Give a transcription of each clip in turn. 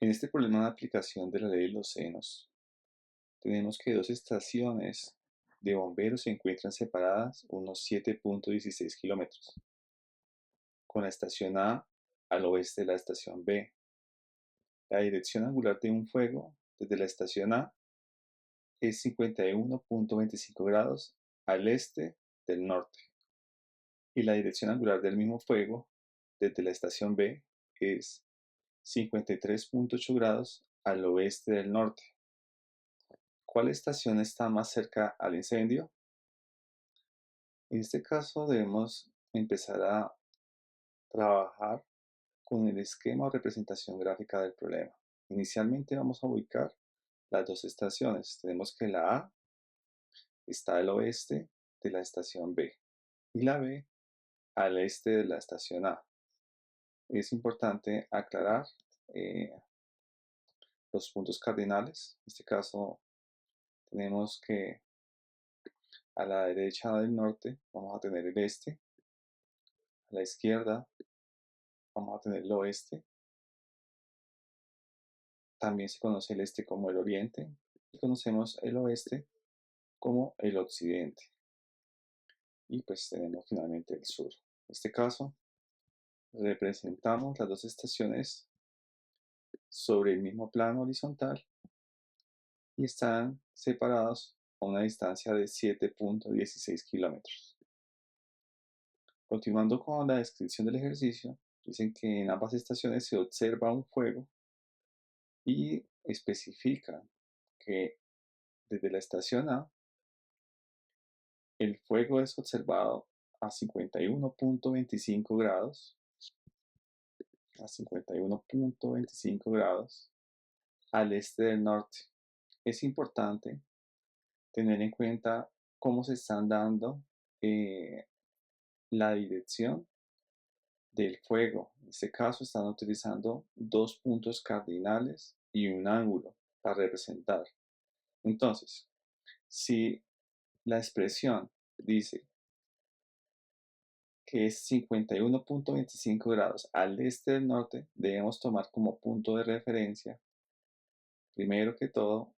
En este problema de aplicación de la ley de los senos, tenemos que dos estaciones de bomberos se encuentran separadas unos 7,16 kilómetros, con la estación A al oeste de la estación B. La dirección angular de un fuego desde la estación A es 51,25 grados al este del norte, y la dirección angular del mismo fuego desde la estación B es 53,8 grados al oeste del norte. ¿Cuál estación está más cerca al incendio? En este caso debemos empezar a trabajar con el esquema o representación gráfica del problema. Inicialmente vamos a ubicar las dos estaciones. Tenemos que la A está al oeste de la estación B y la B al este de la estación A. Es importante aclarar eh, los puntos cardinales. En este caso tenemos que a la derecha del norte vamos a tener el este, a la izquierda vamos a tener el oeste. También se conoce el este como el oriente y conocemos el oeste como el occidente. Y pues tenemos finalmente el sur. En este caso representamos las dos estaciones sobre el mismo plano horizontal y están separados a una distancia de 7,16 kilómetros. Continuando con la descripción del ejercicio, dicen que en ambas estaciones se observa un fuego y especifica que desde la estación A el fuego es observado a 51,25 grados, a 51,25 grados al este del norte. Es importante tener en cuenta cómo se están dando la dirección del fuego. En este caso están utilizando dos puntos cardinales y un ángulo para representar. Entonces, si la expresión dice que es 51,25 grados al este del norte, debemos tomar como punto de referencia, primero que todo,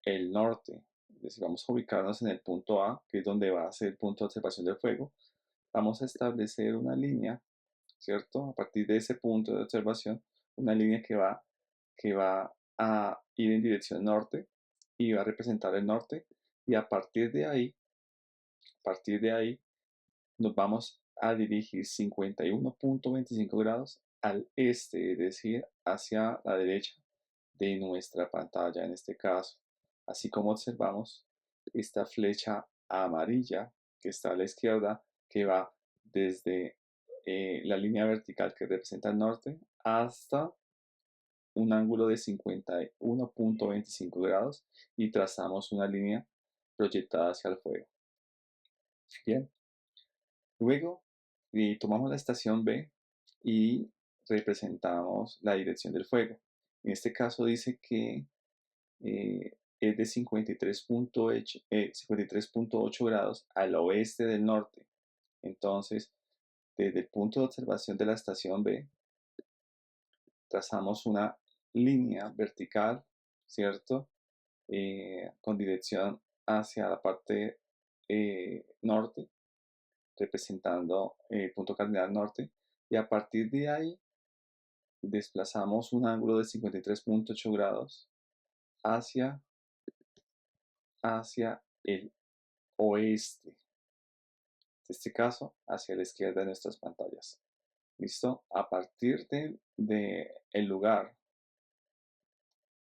el norte. Es decir, vamos a ubicarnos en el punto A, que es donde va a ser el punto de observación del fuego. Vamos a establecer una línea, ¿cierto? A partir de ese punto de observación, una línea que va a ir en dirección norte y va a representar el norte. Y a partir de ahí nos vamos a dirigir 51,25 grados al este, es decir, hacia la derecha de nuestra pantalla en este caso. Así como observamos esta flecha amarilla que está a la izquierda, que va desde la línea vertical que representa el norte hasta un ángulo de 51,25 grados y trazamos una línea proyectada hacia el fuego. Bien. Luego tomamos la estación B y representamos la dirección del fuego. En este caso dice que es de 53,8 grados al oeste del norte. Entonces, desde el punto de observación de la estación B, trazamos una línea vertical, ¿cierto? Con dirección hacia la parte norte, representando el punto cardinal norte, y a partir de ahí desplazamos un ángulo de 53,8 grados hacia, hacia el oeste, en este caso hacia la izquierda de nuestras pantallas. ¿Listo? A partir de el lugar,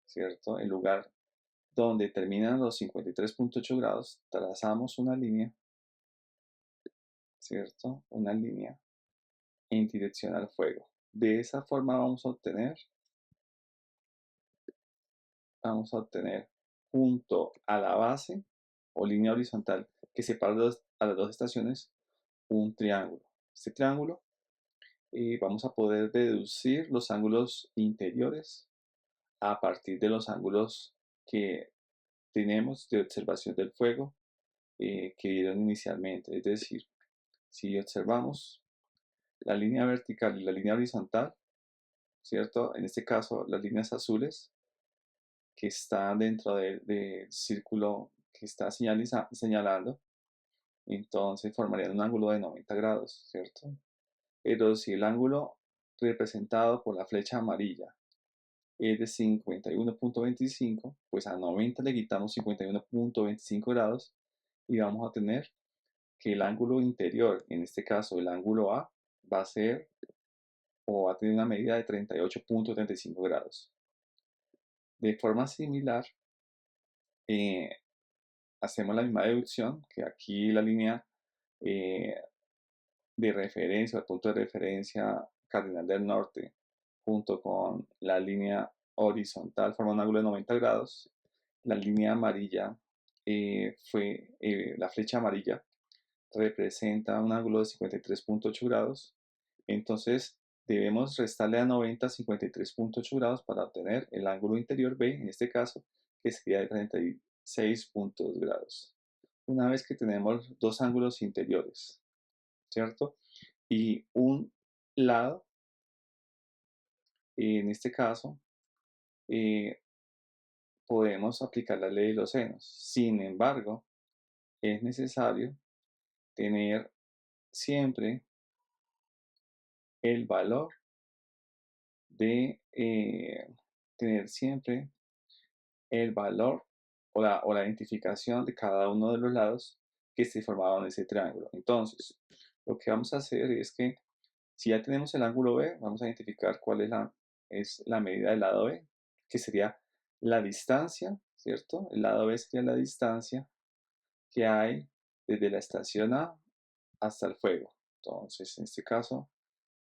¿cierto? El lugar donde terminan los 53,8 grados, trazamos una línea, ¿cierto? Una línea en dirección al fuego. De esa forma vamos a obtener junto a la base o línea horizontal que separa a las dos estaciones un triángulo. Este triángulo vamos a poder deducir los ángulos interiores a partir de los ángulos que tenemos de observación del fuego que dieron inicialmente. Es decir, si observamos la línea vertical y la línea horizontal, ¿cierto? En este caso, las líneas azules que están dentro del círculo que está señalando, entonces formarían un ángulo de 90 grados, ¿cierto? Pero si el ángulo representado por la flecha amarilla es de 51.25, pues a 90 le quitamos 51.25 grados y vamos a tener que el ángulo interior, en este caso el ángulo A, va a ser o va a tener una medida de 38.35 grados. De forma similar, eh, hacemos la misma deducción, que aquí la línea eh, de referencia, el punto de referencia cardinal del norte, junto con la línea horizontal, forma un ángulo de 90 grados. La línea amarilla la flecha amarilla representa un ángulo de 53.8 grados. Entonces debemos restarle a 90 53.8 grados para obtener el ángulo interior B, en este caso, que sería de 36.2 grados. Una vez que tenemos dos ángulos interiores, ¿cierto? Y un lado, en este caso, eh, podemos aplicar la ley de los senos. Sin embargo, es necesario tener siempre el valor de tener siempre el valor o la identificación de cada uno de los lados que se formaban en ese triángulo. Entonces, lo que vamos a hacer es que si ya tenemos el ángulo B, vamos a identificar cuál es la medida del lado B, que sería la distancia, ¿cierto? El lado B sería la distancia que hay desde la estación A hasta el fuego. Entonces, en este caso,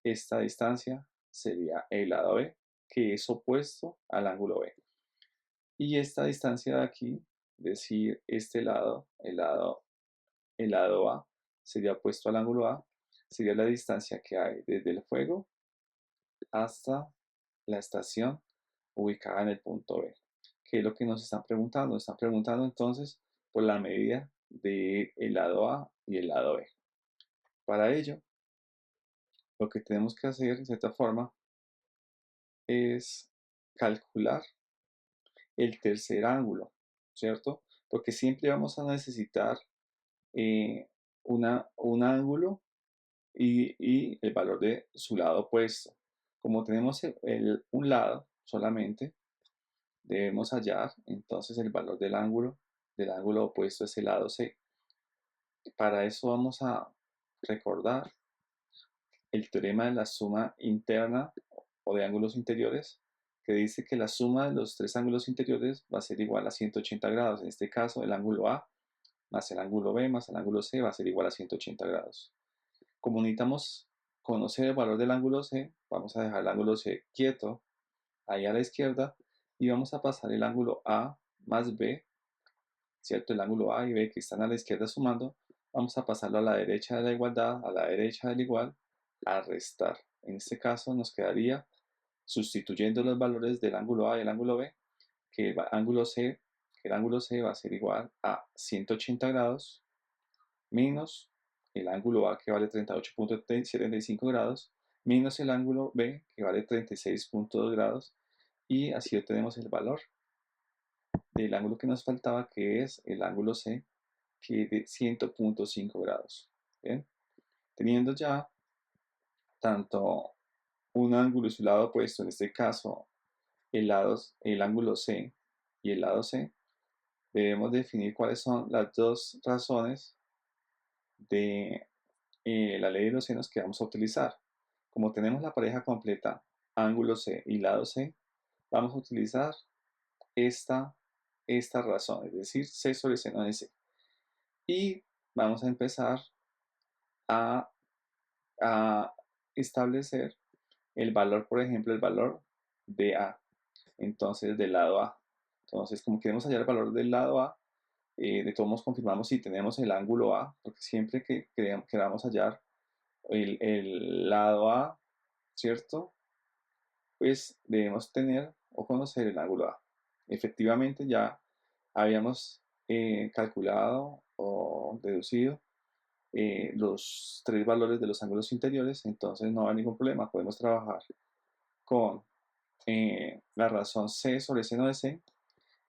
esta distancia sería el lado B, que es opuesto al ángulo B. Y esta distancia de aquí, es decir, este lado, el lado A, sería opuesto al ángulo A, sería la distancia que hay desde el fuego hasta la estación ubicada en el punto B. ¿Qué es lo que nos están preguntando? Nos están preguntando entonces por la medida del lado A y el lado B. Para ello, lo que tenemos que hacer, de cierta forma, es calcular el tercer ángulo, ¿cierto? Porque siempre vamos a necesitar eh, un ángulo y el valor de su lado opuesto. Como tenemos un lado solamente, debemos hallar entonces el valor del ángulo opuesto es el lado C. Para eso vamos a recordar el teorema de la suma interna o de ángulos interiores, que dice que la suma de los tres ángulos interiores va a ser igual a 180 grados. En este caso, el ángulo A más el ángulo B más el ángulo C va a ser igual a 180 grados. Como necesitamos conocer el valor del ángulo C, vamos a dejar el ángulo C quieto ahí a la izquierda y vamos a pasar el ángulo A más B, ¿cierto? El ángulo A y B que están a la izquierda sumando, vamos a pasarlo a la derecha de la igualdad, a la derecha del igual, a restar. En este caso nos quedaría, sustituyendo los valores del ángulo A y el ángulo B, que el ángulo C va a ser igual a 180 grados menos el ángulo A que vale 38.75 grados, menos el ángulo B que vale 36.2 grados, y así obtenemos el valor del ángulo que nos faltaba, que es el ángulo C, que es de 100.5 grados. ¿Bien? Teniendo ya tanto un ángulo y su lado opuesto, en este caso el ángulo C y el lado C, debemos definir cuáles son las dos razones de la ley de los senos que vamos a utilizar. Como tenemos la pareja completa ángulo C y lado C, vamos a utilizar esta razón, es decir, C sobre seno de C. Y vamos a empezar a, a establecer el valor, por ejemplo, el valor de A, entonces del lado A. Entonces, como queremos hallar el valor del lado A, de todos modos confirmamos si tenemos el ángulo A, porque siempre que queramos hallar el lado A, ¿cierto? Pues debemos tener o conocer el ángulo A. Efectivamente ya habíamos calculado o deducido los tres valores de los ángulos interiores, entonces no hay ningún problema, podemos trabajar con la razón C sobre seno de C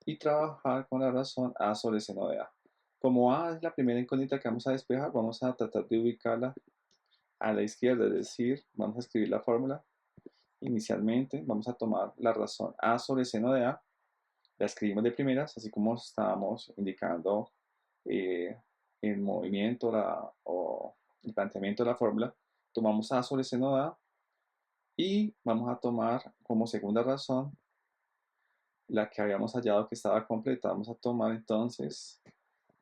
y trabajar con la razón A sobre seno de A. Como A es la primera incógnita que vamos a despejar, vamos a tratar de ubicarla a la izquierda, es decir, vamos a escribir la fórmula. Inicialmente vamos a tomar la razón A sobre seno de A, la escribimos de primeras, así como estábamos indicando eh, el movimiento o el planteamiento de la fórmula. Tomamos A sobre seno de A y vamos a tomar como segunda razón la que habíamos hallado que estaba completa. Vamos a tomar entonces, en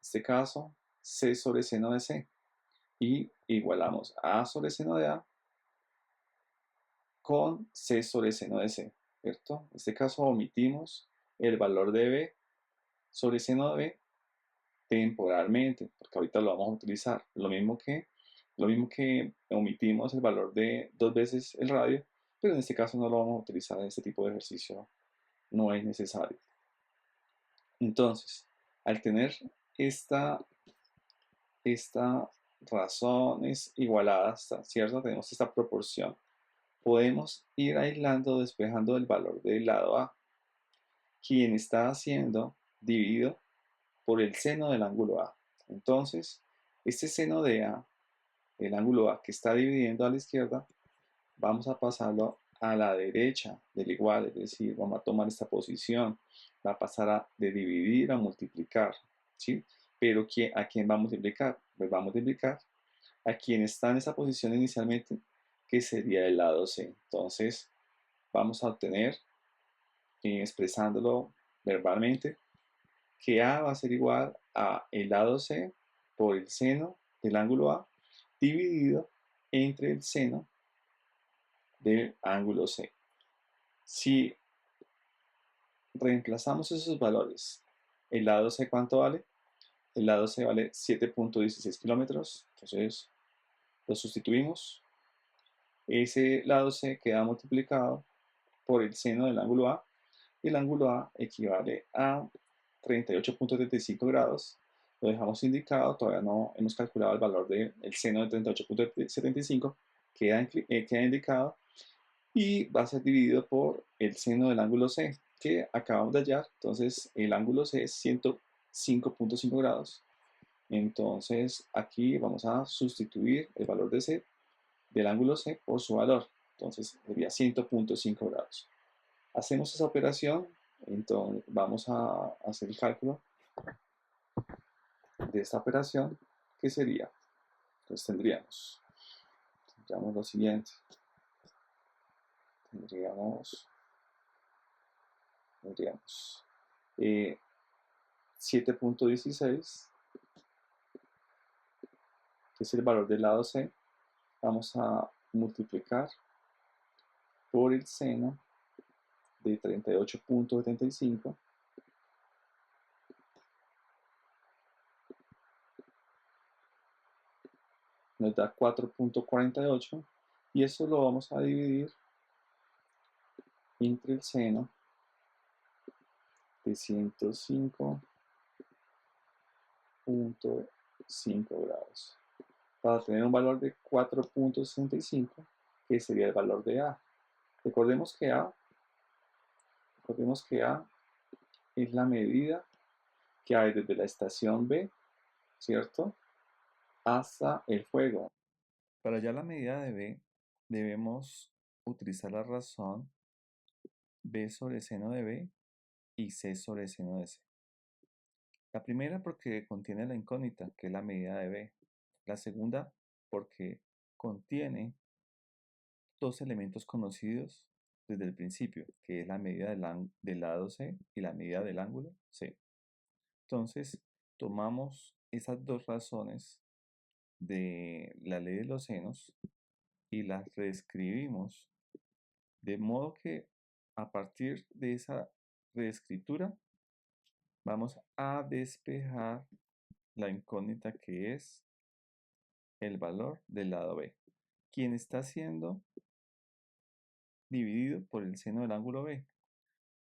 este caso, C sobre seno de C y igualamos A sobre seno de A con C sobre seno de C, ¿cierto? En este caso omitimos el valor de B sobre seno de B temporalmente, porque ahorita lo vamos a utilizar. Lo mismo que omitimos el valor de 2 veces el radio, pero en este caso no lo vamos a utilizar en este tipo de ejercicio, no es necesario. Entonces, al tener esta, esta razones igualadas, ¿cierto? Tenemos esta proporción. Podemos ir aislando, despejando el valor del lado A, quien está haciendo dividido por el seno del ángulo A. Entonces, este seno de A, el ángulo A que está dividiendo a la izquierda, vamos a pasarlo a la derecha del igual, es decir, vamos a tomar esta posición, va a pasar de dividir a multiplicar, ¿sí? Pero ¿a quién va a multiplicar? Pues va a multiplicar a quien está en esa posición inicialmente, que sería el lado C. Entonces, vamos a obtener, expresándolo verbalmente, que A va a ser igual a el lado C por el seno del ángulo A dividido entre el seno del ángulo C. Si reemplazamos esos valores, el lado C, ¿cuánto vale? El lado C vale 7.16 kilómetros, entonces lo sustituimos. Ese lado C queda multiplicado por el seno del ángulo A, y el ángulo A equivale a 38.35 grados. Lo dejamos indicado, todavía no hemos calculado el valor del seno de 38.75, queda indicado y va a ser dividido por el seno del ángulo C que acabamos de hallar. Entonces el ángulo C es 105.5 grados. Entonces aquí vamos a sustituir el valor de C del ángulo C por su valor. Entonces sería 100.5 grados. Hacemos esa operación, entonces vamos a hacer el cálculo de esta operación, que sería, entonces tendríamos lo siguiente, tendríamos 7.16, que es el valor del lado C, vamos a multiplicar por el seno de 38.75, nos da 4.48, y eso lo vamos a dividir entre el seno de 105.5 grados, para tener un valor de 4.65, que sería el valor de A. Recordemos que A, recordemos que A es la medida que hay desde la estación B, ¿cierto?, hasta el fuego. Para hallar la medida de B, debemos utilizar la razón B sobre seno de B y C sobre seno de C. La primera porque contiene la incógnita, que es la medida de B. La segunda porque contiene dos elementos conocidos desde el principio, que es la medida del lado C y la medida del ángulo C. Entonces, tomamos esas dos razones de la ley de los senos y las reescribimos, de modo que a partir de esa reescritura vamos a despejar la incógnita, que es el valor del lado B, quien está siendo dividido por el seno del ángulo B.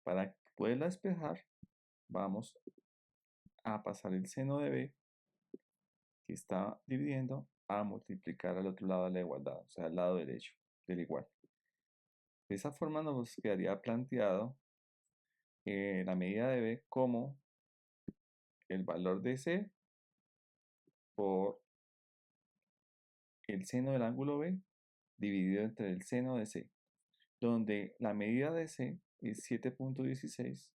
Para poderla despejar, vamos a pasar el seno de B que está dividiendo a multiplicar al otro lado de la igualdad, o sea, al lado derecho del igual. De esa forma nos quedaría planteado la medida de B como el valor de C por el seno del ángulo B dividido entre el seno de C, donde la medida de C es 7.16,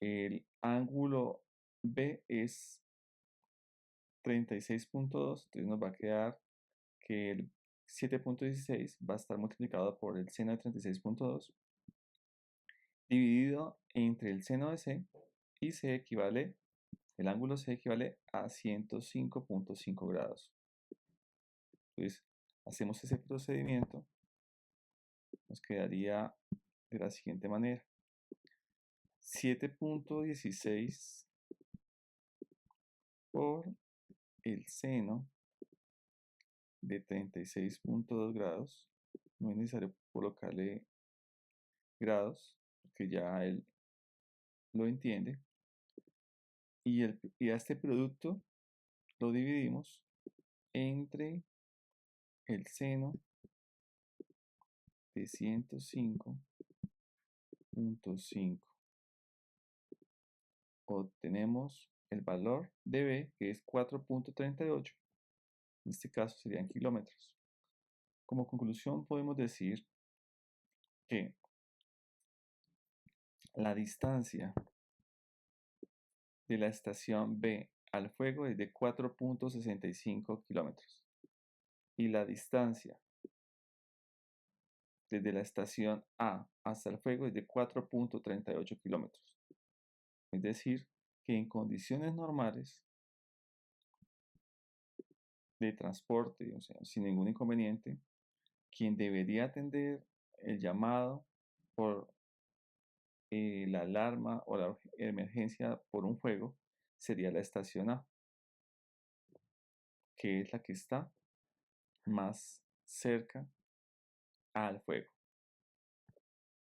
el ángulo B es 36.2, entonces nos va a quedar que el 7.16 va a estar multiplicado por el seno de 36.2 dividido entre el seno de C, y el ángulo C equivale a 105.5 grados. Entonces, hacemos ese procedimiento, nos quedaría de la siguiente manera: 7.16 por el seno de 36.2 grados, no es necesario colocarle grados, porque ya él lo entiende, y a este producto lo dividimos entre el seno de 105.5. Obtenemos el valor de B, que es 4.38, en este caso serían kilómetros. Como conclusión podemos decir que la distancia de la estación B al fuego es de 4.65 kilómetros, y la distancia desde la estación A hasta el fuego es de 4.38 kilómetros. Es decir, que en condiciones normales de transporte, o sea, sin ningún inconveniente, quien debería atender el llamado por la alarma o la emergencia por un fuego sería la estación A, que es la que está más cerca al fuego.